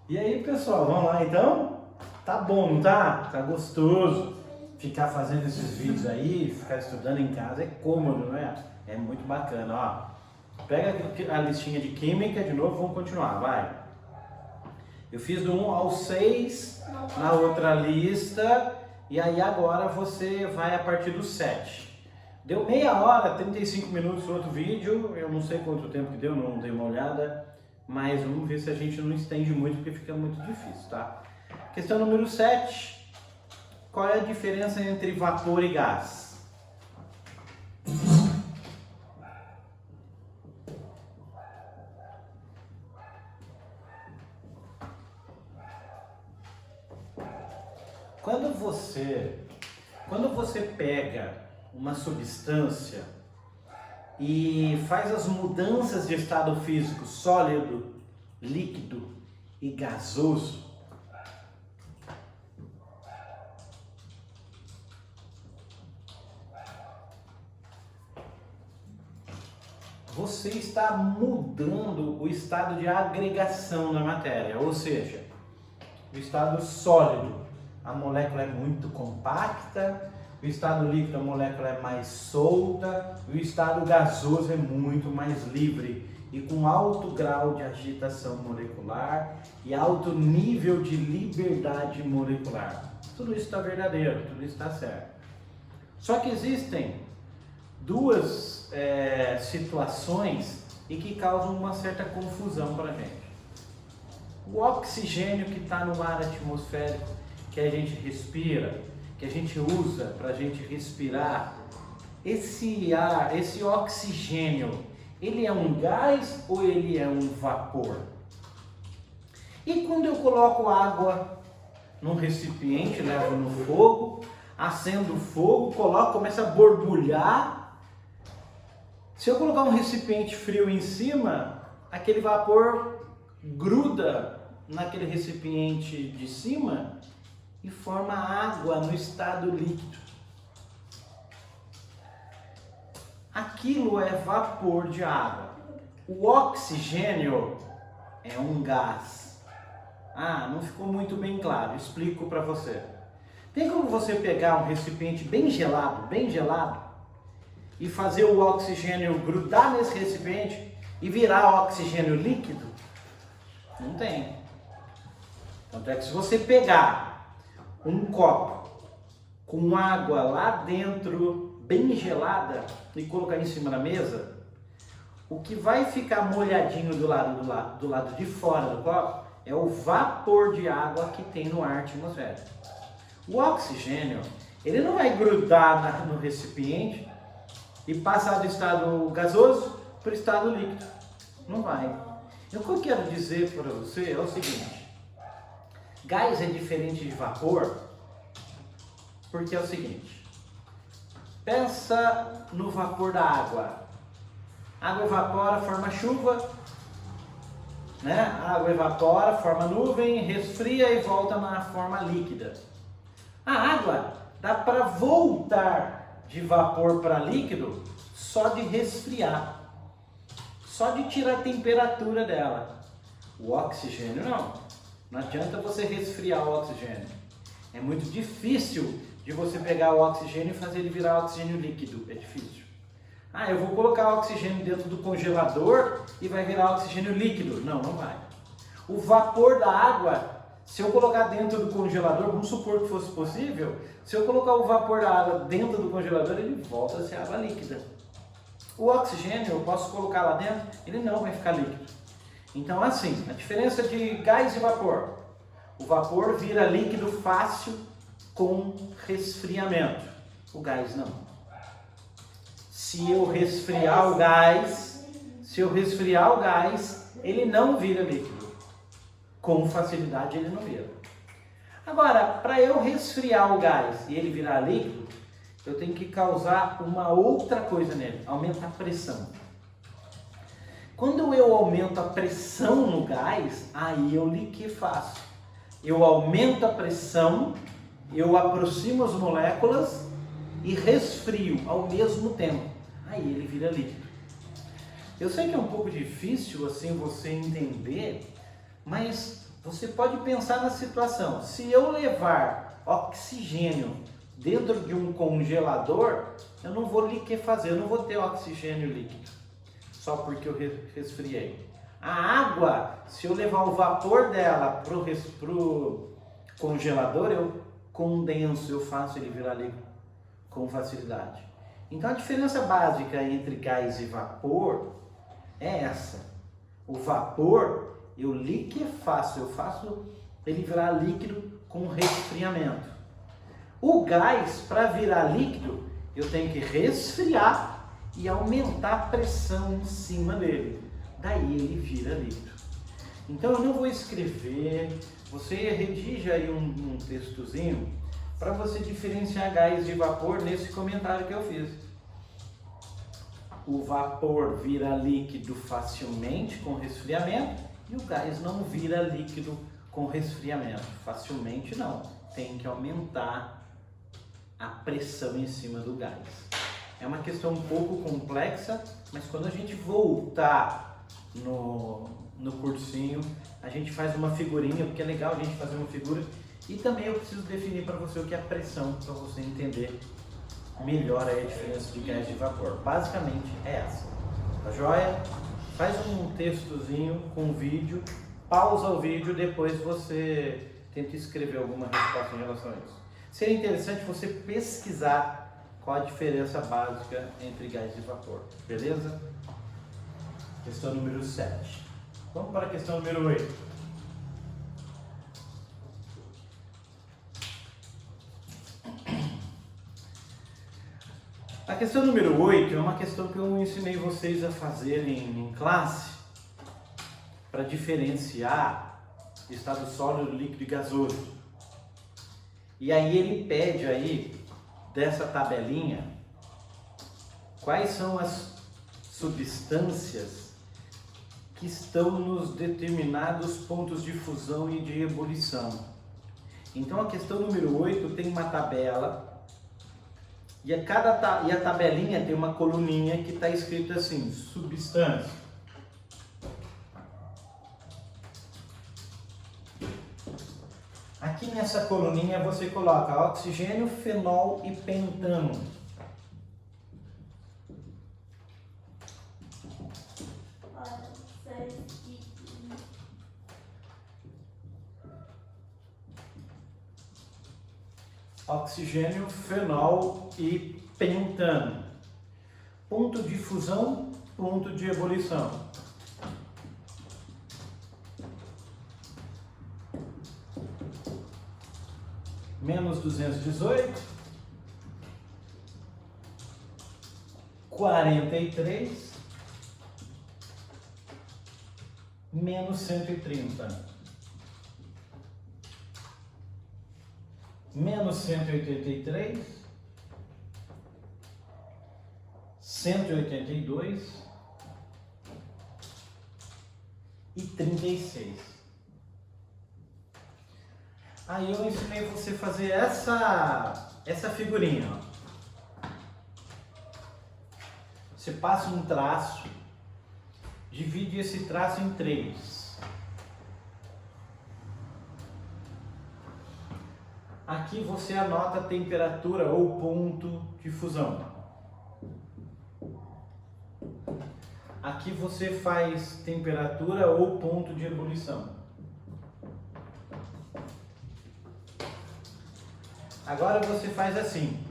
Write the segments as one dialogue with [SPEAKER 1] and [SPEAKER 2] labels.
[SPEAKER 1] E aí, pessoal, vamos lá então? Tá bom, não tá? Tá gostoso ficar fazendo esses vídeos aí, ficar estudando em casa, é cômodo, não é? É muito bacana, ó. Pega a listinha de química de novo, vamos continuar, vai. Eu fiz do 1 ao 6 na outra lista, e aí agora você vai a partir do 7. Deu meia hora, 35 minutos o outro vídeo, eu não sei quanto tempo que deu, não dei uma olhada, mas vamos ver se a gente não estende muito, porque fica muito difícil, tá? Questão número 7. Qual é a diferença entre vapor e gás? Quando você pega uma substância e faz as mudanças de estado físico sólido, líquido e gasoso, você está mudando o estado de agregação da matéria, ou seja, o estado sólido, a molécula é muito compacta, o estado líquido, a molécula é mais solta, e o estado gasoso é muito mais livre e com alto grau de agitação molecular e alto nível de liberdade molecular. Tudo isso está verdadeiro, tudo isso está certo. Só que existem duas situações e que causam uma certa confusão para a gente. O oxigênio que está no ar atmosférico, que a gente respira, que a gente usa para a gente respirar, esse ar, esse oxigênio, ele é um gás ou ele é um vapor? E quando eu coloco água num recipiente, levo no fogo, acendo o fogo, coloco, começa a borbulhar. Se eu colocar um recipiente frio em cima, aquele vapor gruda naquele recipiente de cima e forma água no estado líquido. Aquilo é vapor de água. O oxigênio é um gás. Ah, não ficou muito bem claro, explico para você. Tem como você pegar um recipiente bem gelado, e fazer o oxigênio grudar nesse recipiente e virar oxigênio líquido? Não tem. Tanto é que se você pegar um copo com água lá dentro, bem gelada, e colocar em cima da mesa, o que vai ficar molhadinho do lado de fora do copo é o vapor de água que tem no ar atmosférico. O oxigênio, ele não vai grudar no recipiente e passar do estado gasoso para o estado líquido. Não vai. Então, o que eu quero dizer para você é o seguinte: gás é diferente de vapor, porque é o seguinte: pensa no vapor da água. A água evapora, forma chuva, né? A água evapora, forma nuvem, resfria e volta na forma líquida. A água dá para voltar de vapor para líquido só de resfriar, só de tirar a temperatura dela. O oxigênio não. Não adianta você resfriar o oxigênio. É muito difícil de você pegar o oxigênio e fazer ele virar oxigênio líquido. É difícil. Ah, eu vou colocar o oxigênio dentro do congelador e vai virar oxigênio líquido. Não, não vai. O vapor da água, se eu colocar dentro do congelador, vamos supor que fosse possível, se eu colocar o vapor da água dentro do congelador, ele volta a ser água líquida. O oxigênio, eu posso colocar lá dentro, ele não vai ficar líquido. Então, assim, a diferença de gás e vapor. O vapor vira líquido fácil com resfriamento. O gás não. Se eu resfriar o gás, ele não vira líquido. Com facilidade ele não vira. Agora, para eu resfriar o gás e ele virar líquido, eu tenho que causar uma outra coisa nele, aumentar a pressão. Quando eu aumento a pressão no gás, aí eu liquefaço. Eu aumento a pressão, eu aproximo as moléculas e resfrio ao mesmo tempo. Aí ele vira líquido. Eu sei que é um pouco difícil assim você entender, mas você pode pensar na situação, se eu levar oxigênio dentro de um congelador, eu não vou liquefazer, eu não vou ter oxigênio líquido, só porque eu resfriei. A água, se eu levar o vapor dela pro congelador, eu condenso, eu faço ele virar líquido com facilidade. Então a diferença básica entre gás e vapor é essa. O vapor eu liquefaço, eu faço ele virar líquido com resfriamento. O gás, para virar líquido, eu tenho que resfriar e aumentar a pressão em cima dele. Daí ele vira líquido. Então eu não vou escrever, você redige aí um textozinho para você diferenciar gás de vapor nesse comentário que eu fiz. O vapor vira líquido facilmente com resfriamento e o gás não vira líquido com resfriamento. Facilmente não, tem que aumentar a pressão em cima do gás. É uma questão um pouco complexa, mas quando a gente voltar no cursinho, a gente faz uma figurinha, porque é legal a gente fazer uma figura. E também eu preciso definir para você o que é pressão, para você entender melhor aí a diferença de gás e de vapor. Basicamente é essa. Tá joia? Faz um textozinho com vídeo, pausa o vídeo, depois você tenta escrever alguma resposta em relação a isso. Seria interessante você pesquisar qual a diferença básica entre gás e vapor, beleza? Questão número 7. Vamos para a questão número 8. A questão número 8 é uma questão que eu ensinei vocês a fazerem em classe para diferenciar estado sólido, líquido e gasoso. E aí ele pede aí dessa tabelinha quais são as substâncias que estão nos determinados pontos de fusão e de ebulição. Então a questão número 8 tem uma tabela e a tabelinha tem uma coluninha que está escrito assim, substância. Aqui nessa coluninha você coloca oxigênio, fenol e pentano. Oxigênio, fenol e pentano. Ponto de fusão, ponto de ebulição. Menos 218, 43, menos 130, menos 183, 182 e 36. Aí eu ensinei você a fazer essa figurinha. Ó. Você passa um traço, divide esse traço em 3. Aqui você anota a temperatura ou ponto de fusão. Aqui você faz temperatura ou ponto de ebulição. Agora você faz assim.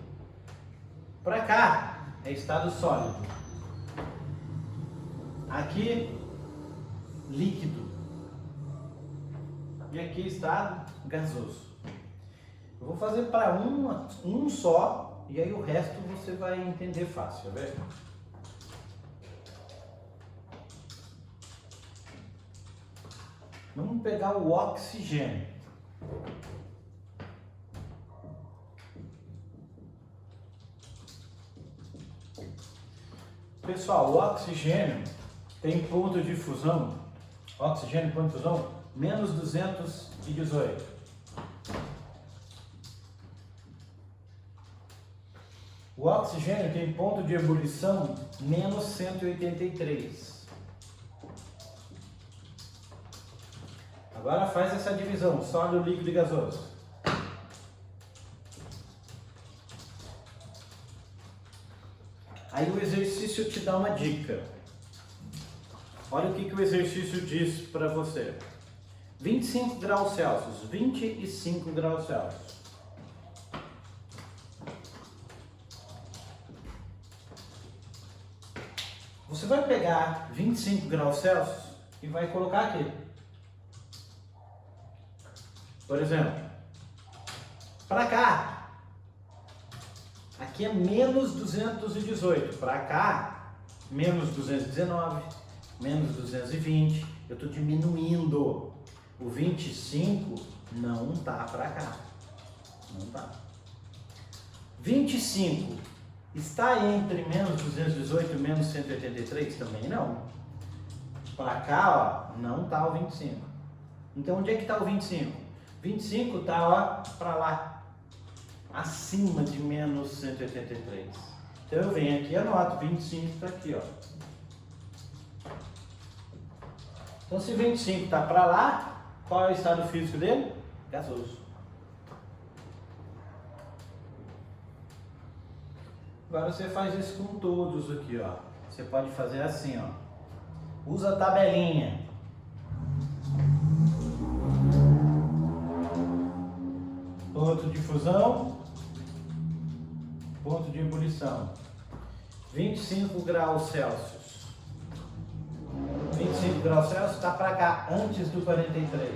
[SPEAKER 1] Para cá é estado sólido. Aqui líquido. E aqui estado gasoso. Eu vou fazer para um só e aí o resto você vai entender fácil, tá vendo? Vamos pegar o oxigênio. Pessoal, o oxigênio tem ponto de fusão, oxigênio ponto de fusão, menos 218. O oxigênio tem ponto de ebulição, menos 183. Agora faz essa divisão, sólido, líquido e gasoso. Aí o exercício te dá uma dica. Olha o que o exercício diz para você. 25 graus Celsius, 25 graus Celsius. Você vai pegar 25 graus Celsius e vai colocar aqui. Por exemplo, para cá, aqui é menos 218, para cá, menos 219, menos 220, eu estou diminuindo. O 25 não tá para cá, não tá. 25 está entre menos 218 e menos 183? Também não. Para cá, ó, não tá o 25. Então onde é que está o 25? 25 está, ó, para lá, acima de menos 183. Então eu venho aqui e anoto, 25 está aqui, ó. Então se 25 está para lá, qual é o estado físico dele? Gasoso. Agora você faz isso com todos aqui, ó. Você pode fazer assim, ó. Usa a tabelinha. Ponto de fusão, ponto de ebulição. 25 graus Celsius. 25 graus Celsius está para cá, antes do 43.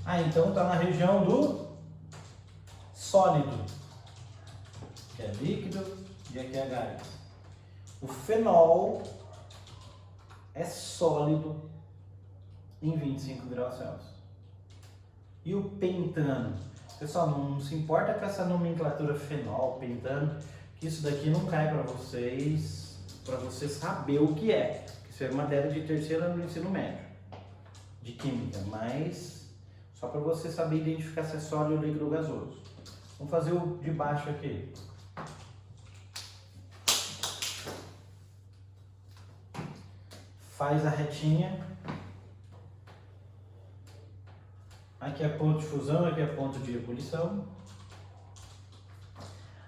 [SPEAKER 1] Ah, então está na região do sólido, que é líquido e aqui é gás. O fenol é sólido em 25 graus Celsius. E o pentano? Pessoal, não se importa com essa nomenclatura fenol, pentano, que isso daqui não cai para vocês saber o que é. Isso é matéria de terceira no ensino médio, de química, mas só para você saber identificar se é sólido, líquido ou gasoso. Vamos fazer o de baixo aqui. Faz a retinha. Aqui é ponto de fusão, aqui é ponto de ebulição.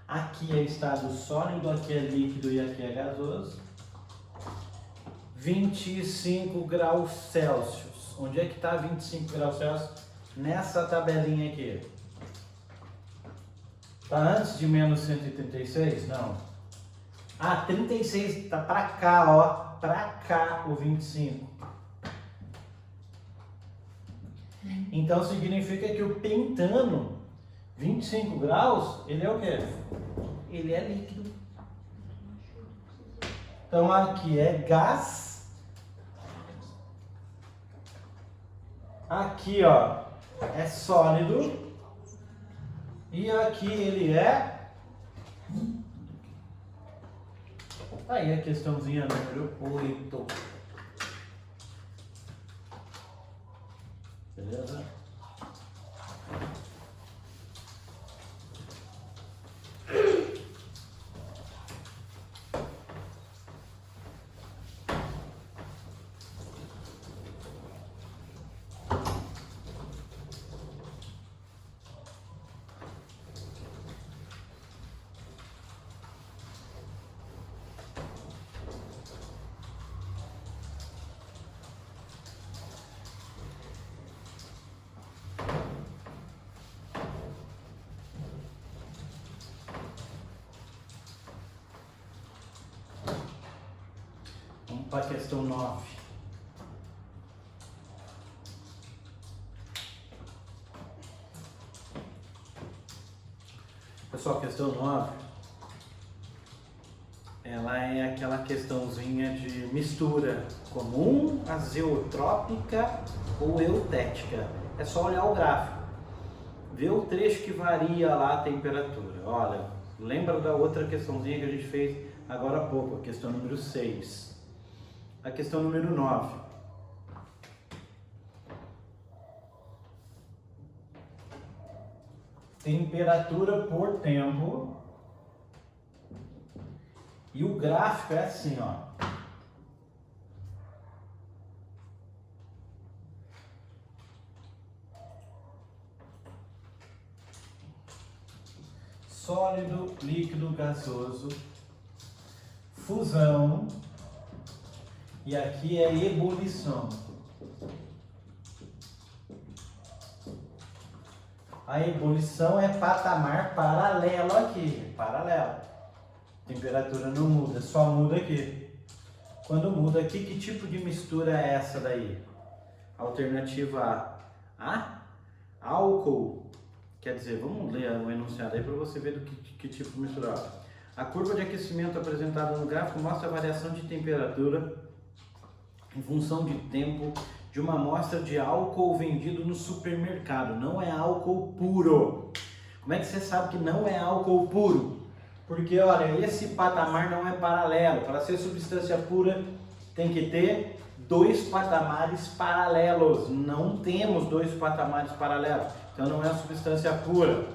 [SPEAKER 1] Aqui é estado sólido, aqui é líquido e aqui é gasoso. 25 graus Celsius. Onde é que está 25 graus Celsius? Nessa tabelinha aqui. Está antes de menos 136? Não. Ah, 36 está para cá, ó. Para cá o 25. Então significa que o pentano, 25 graus, ele é o quê? Ele é líquido. Então aqui é gás. Aqui, ó, é sólido. E aqui ele é... Aí a questãozinha número 8. Beleza? Vamos para a questão 9. Pessoal, questão 9, ela é aquela questãozinha de mistura comum, azeotrópica ou eutética. É só olhar o gráfico, ver o trecho que varia lá a temperatura. Olha, lembra da outra questãozinha que a gente fez agora há pouco, a questão número 6. A questão número 9. Temperatura por tempo. E o gráfico é assim, ó. sólido, líquido, gasoso, fusão, e aqui é ebulição. A ebulição é patamar paralelo aqui, paralelo. Temperatura não muda, só muda aqui. Quando muda aqui, que tipo de mistura é essa daí? Alternativa A, álcool. Quer dizer, vamos ler o enunciado aí para você ver do que tipo de mistura. A curva de aquecimento apresentada no gráfico mostra a variação de temperatura em função de tempo de uma amostra de álcool vendido no supermercado. Não é álcool puro. Como é que você sabe que não é álcool puro? Porque, olha, esse patamar não é paralelo. Para ser substância pura, tem que ter 2 patamares paralelos. Não temos 2 patamares paralelos. Então, não é uma substância pura.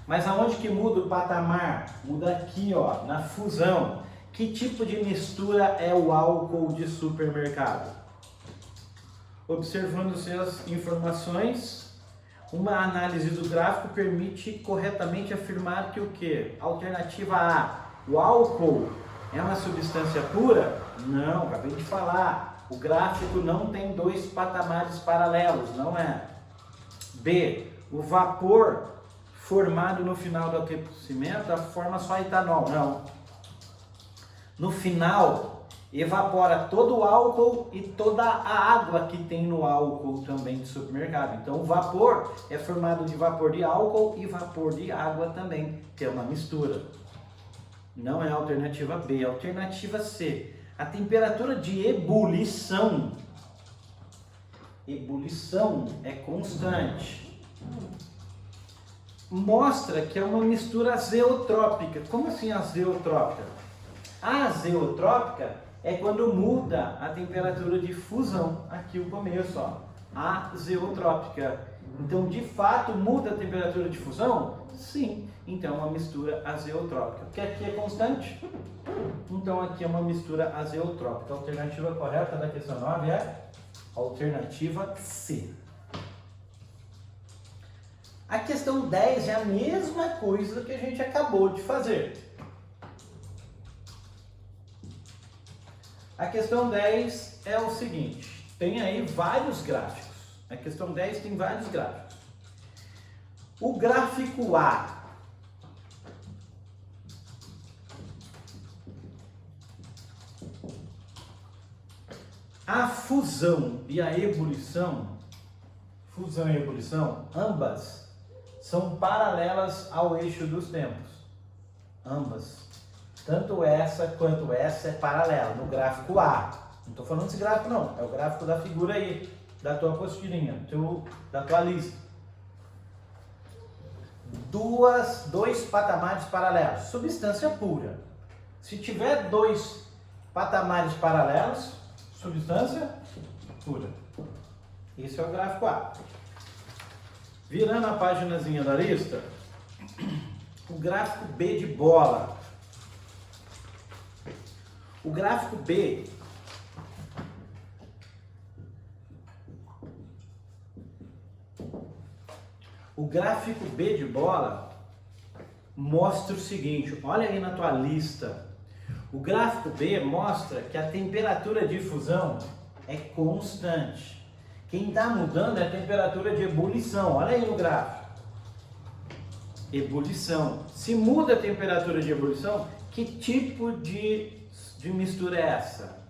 [SPEAKER 1] Mas aonde que muda o patamar? Muda aqui, ó, na fusão. Que tipo de mistura é o álcool de supermercado? Observando-se as informações, uma análise do gráfico permite corretamente afirmar que o quê? Alternativa A, o álcool é uma substância pura? Não, acabei de falar. O gráfico não tem 2 patamares paralelos, não é. B, o vapor formado no final do aquecimento forma só etanol, não. No final, evapora todo o álcool e toda a água que tem no álcool também de supermercado. Então, o vapor é formado de vapor de álcool e vapor de água também, que é uma mistura. Não é a alternativa B. A alternativa C. A temperatura de ebulição. Ebulição é constante. Mostra que é uma mistura azeotrópica. Como assim azeotrópica? A azeotrópica é quando muda a temperatura de fusão. Aqui o começo, ó. Azeotrópica. Então, de fato, muda a temperatura de fusão? Sim. Então, é uma mistura azeotrópica. Porque aqui é constante. Então, aqui é uma mistura azeotrópica. A alternativa correta da questão 9 é a alternativa C. A questão 10 é a mesma coisa que a gente acabou de fazer. A questão 10 é o seguinte, tem aí vários gráficos. A questão 10 tem vários gráficos. O gráfico A a fusão e a ebulição, ambas são paralelas ao eixo dos tempos. Ambas. Tanto essa quanto essa é paralela no gráfico A. Não estou falando desse gráfico não, é o gráfico da figura aí, da tua apostilinha, da tua lista. Dois patamares paralelos. Substância pura. Se tiver 2 patamares paralelos, substância pura. Esse é o gráfico A. Virando a paginazinha da lista, o gráfico B de bola. O gráfico B de bola mostra o seguinte, olha aí na tua lista. O gráfico B mostra que a temperatura de fusão é constante. Quem está mudando é a temperatura de ebulição. Olha aí no gráfico. Ebulição. Se muda a temperatura de ebulição, que tipo de mistura é essa?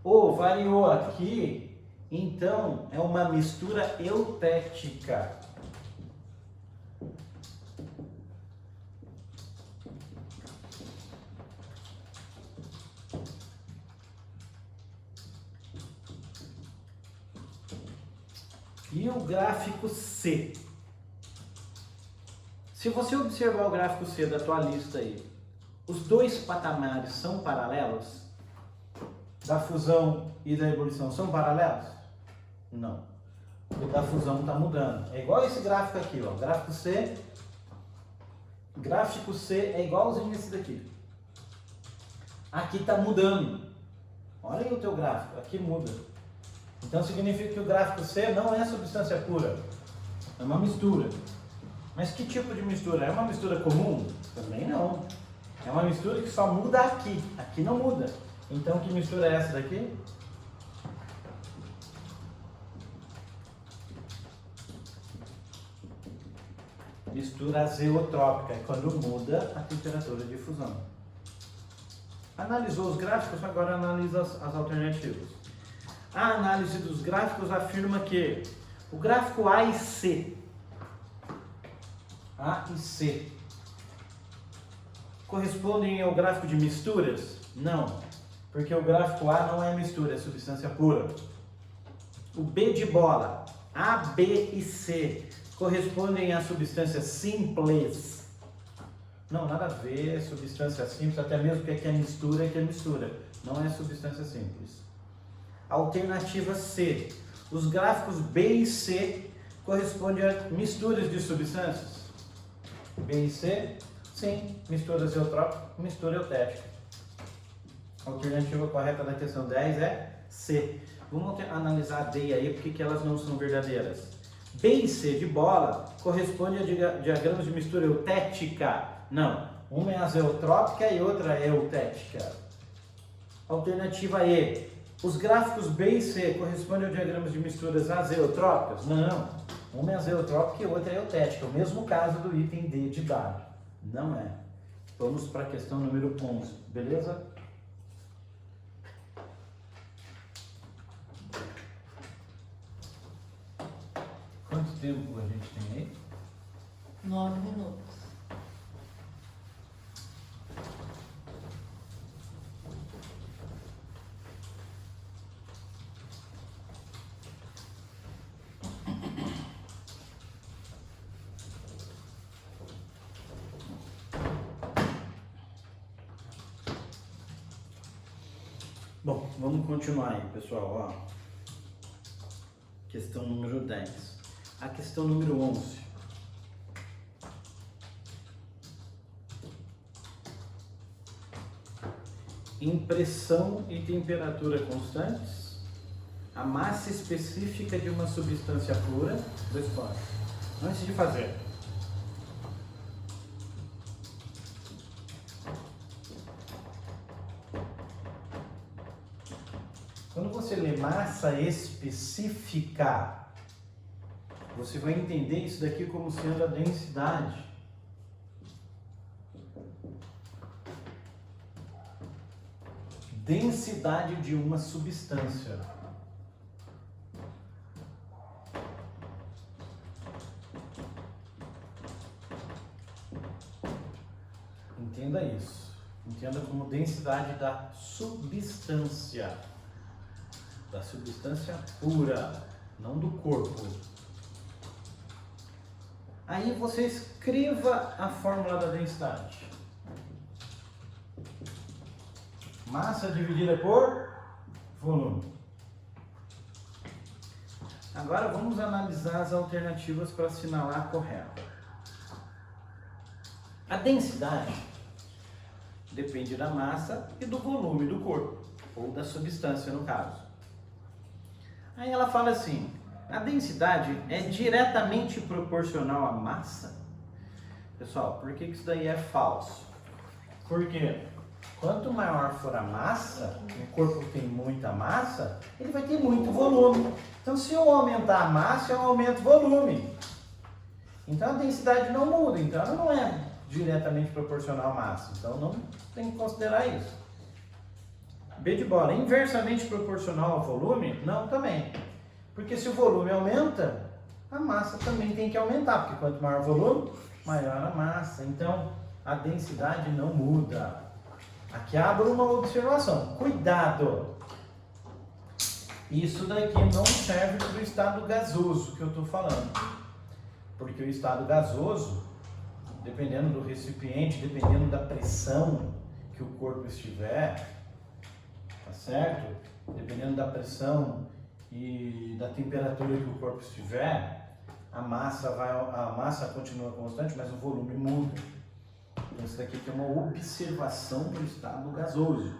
[SPEAKER 1] Variou aqui, então é uma mistura eutética. E o gráfico C? Se você observar o gráfico C da tua lista aí, os 2 patamares são paralelos? Da fusão e da ebulição são paralelos? Não. O da fusão está mudando. É igual esse gráfico aqui, ó. Gráfico C. Gráfico C é igualzinho esse daqui. Aqui está mudando. Olha aí o teu gráfico. Aqui muda. Então significa que o gráfico C não é substância pura. É uma mistura. Mas que tipo de mistura? É uma mistura comum? Também não. É uma mistura que só muda aqui. Aqui não muda. Então que mistura é essa daqui? Mistura azeotrópica, é quando muda a temperatura de fusão. Analisou os gráficos, agora analisa as alternativas. A análise dos gráficos afirma que o gráfico A e C correspondem ao gráfico de misturas? Não, porque o gráfico A não é mistura, é substância pura. O B de bola, A, B e C correspondem a substâncias simples? Não, nada a ver, substância simples, até mesmo que aqui é mistura, não é substância simples. Alternativa C, os gráficos B e C correspondem a misturas de substâncias? B e C, sim, mistura azeotrópica, mistura eutética. A alternativa correta da questão 10 é C. Vamos analisar a D aí, porque elas não são verdadeiras. B e C de bola correspondem a diagramas de mistura eutética. Não, uma é azeotrópica e outra é eutética. Alternativa E, os gráficos B e C correspondem a diagramas de misturas azeotrópicas? Não, uma é azeotrópica e outra é eutética. O mesmo caso do item D de dado. Não é. Vamos para a questão número 11, beleza? Quanto tempo a gente tem aí?
[SPEAKER 2] 9 minutos.
[SPEAKER 1] Bom, vamos continuar aí, pessoal. Ó. Questão número 10. A questão número 11. Em pressão e temperatura constantes, a massa específica de uma substância pura. Dois pontos. Antes de fazer, quando você lê massa específica, você vai entender isso daqui como sendo a densidade. Densidade de uma substância. Entenda isso. Entenda como densidade da substância. Da substância pura, não do corpo. Aí você escreva a fórmula da densidade. Massa dividida por volume. Agora vamos analisar as alternativas para assinalar a correta. A densidade depende da massa e do volume do corpo, ou da substância no caso. Aí ela fala assim, a densidade é diretamente proporcional à massa? Pessoal, por que isso daí é falso? Porque quanto maior for a massa, o corpo tem muita massa, ele vai ter muito volume. Então se eu aumentar a massa, eu aumento o volume. Então a densidade não muda, então ela não é diretamente proporcional à massa. Então não tem que considerar isso. B de bola, inversamente proporcional ao volume? Não, também. Porque se o volume aumenta, a massa também tem que aumentar, porque quanto maior o volume, maior a massa. Então, a densidade não muda. Aqui abro uma observação. Cuidado! Isso daqui não serve para o estado gasoso que eu estou falando. Porque o estado gasoso, dependendo do recipiente, dependendo da pressão que o corpo estiver, tá certo? Dependendo da pressão e da temperatura que o corpo estiver, a massa continua constante, mas o volume muda. Então isso daqui tem uma observação do estado gasoso.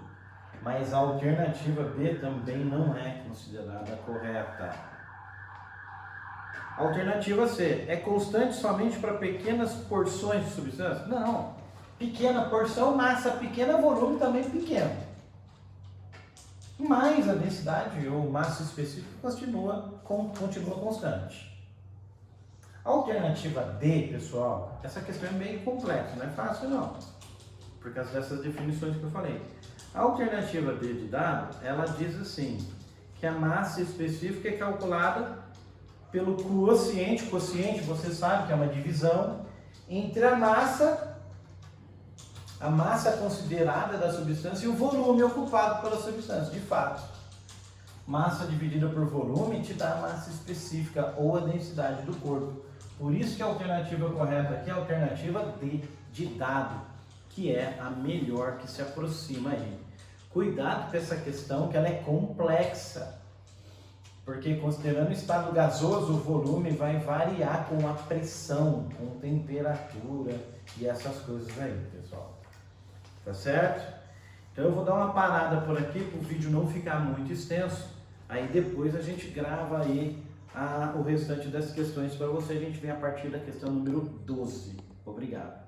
[SPEAKER 1] Mas a alternativa B também não é considerada correta. Alternativa C, é constante somente para pequenas porções de substância? Não. Pequena porção, massa pequena, volume também pequeno. Mas a densidade ou massa específica continua constante. A alternativa D, pessoal, essa questão é meio complexa, não é fácil não, por causa dessas definições que eu falei. A alternativa D de dado, ela diz assim, que a massa específica é calculada pelo quociente você sabe que é uma divisão entre a massa considerada da substância e o volume ocupado pela substância, de fato. Massa dividida por volume te dá a massa específica ou a densidade do corpo. Por isso que a alternativa correta aqui é a alternativa D de dado, que é a melhor, que se aproxima aí. Cuidado com essa questão, que ela é complexa. Porque considerando o estado gasoso, o volume vai variar com a pressão, com temperatura e essas coisas aí, pessoal. Tá certo? Então eu vou dar uma parada por aqui para o vídeo não ficar muito extenso. Aí depois a gente grava aí o restante das questões para você. A gente vem a partir da questão número 12. Obrigado.